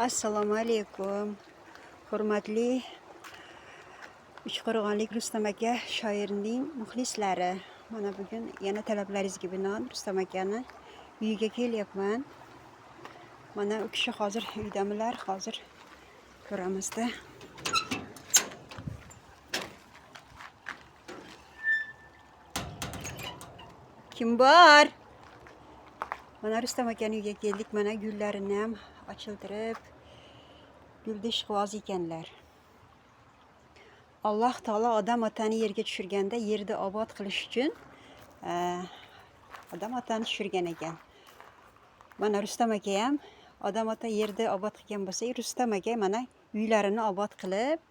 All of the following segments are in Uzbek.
Assalomu alaykum. Hurmatli Uchqo'rg'onlik Rustam aka shoirning muxlislari. Mana bugun yana talablaringizga binoan Rustam akani uyiga kelyapman. Mana u kishi hozir uydamilar, hozir ko'ramizda. Kim bor? Mana Rustam akani uyiga keldik. Mana gullarini ham ochiltirib, guldish quvvoz ekanlar. Alloh taolo odam otani yerga tushirganda yerda obod qilish uchun odam otani tushirgan ekan. Mana Rustam aka ham odam ota yerda obod qilgan bo'lsa, Rustam aka mana uylarini obod qilib,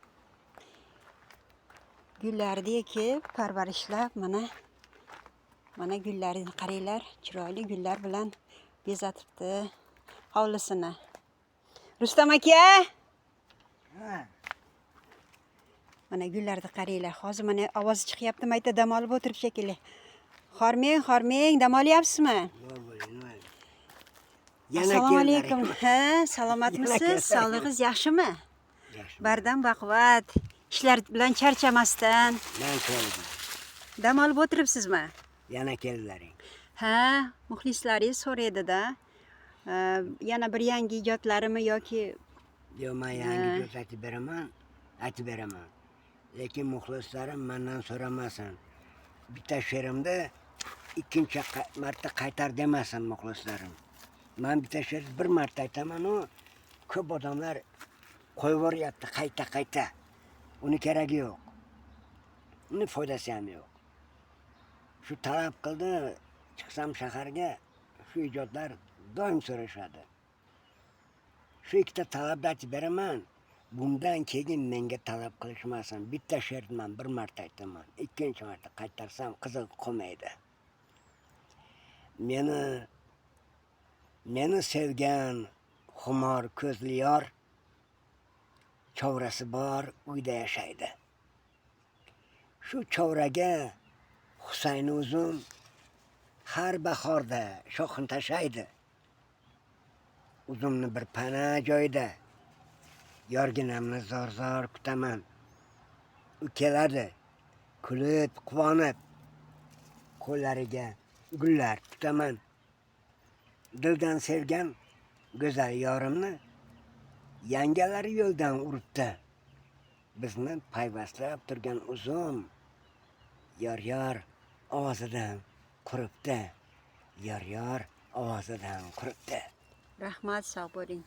gullarni ekib, parvarishlab, mana gullarini qaranglar, chiroyli gullar bilan bezatibdi hovlisini. Rustam aka! Mana gullarni qaranglar. Hozir mana ovozi chiqyapti, mayta dam olib o'tirib shekilli. Xormeng, dam olyapsizmi? Assalomu alaykum. Ha, salomatmisiz? Sog'lig'ingiz yaxshimi? Yaxshi. Bardam baquvvat. Ishlar bilan charchamasdan. Men keldim. Dam olib o'tiribsizmi? Yana keldilaring. Ha, muxlislaringiz so'raydi-da. Yana bir yangi ijodlarimi yoki Yo, men yangi ko'rsatib beraman, aytib beraman. Lekin muxlislarim mendan so'ramasin. Bitta she'rimda ikkinchi marta qaytar demasin muxlislarim. Men bitta she'r bir marta aytaman, u ko'p odamlar qo'yvoryapti qayta. Uni keragi yo'q. Uni foydasi ham yo'q. Shu talab qildi, chiqsam shaharga, shu ijodlar doim so'rashadi. Shu ikkita talabni aytib beraman. Bundan keyin menga talab qilishmasin. Bitta she'rni men bir marta aytaman. Ikkinchi marta qaytarsam qiziq qolmaydi. Meni sevgan xumor ko'zli yor chovrasi bor uyda yashaydi. Shu chovraga Husayn uzum har bahorda shoxini tashlaydi. Uzumni bir pana joyda yorginamni zor kutaman. U keladi, kulib, quvonib, qo'llariga gullar tutaman. Dildan sevgan go'zal yorimni yangalari yo'ldan uribdi. Bizni payvastlab turgan uzum yor ovozidan quribdi. Yor ovozidan quribdi. rahmat, sog' bo'ling.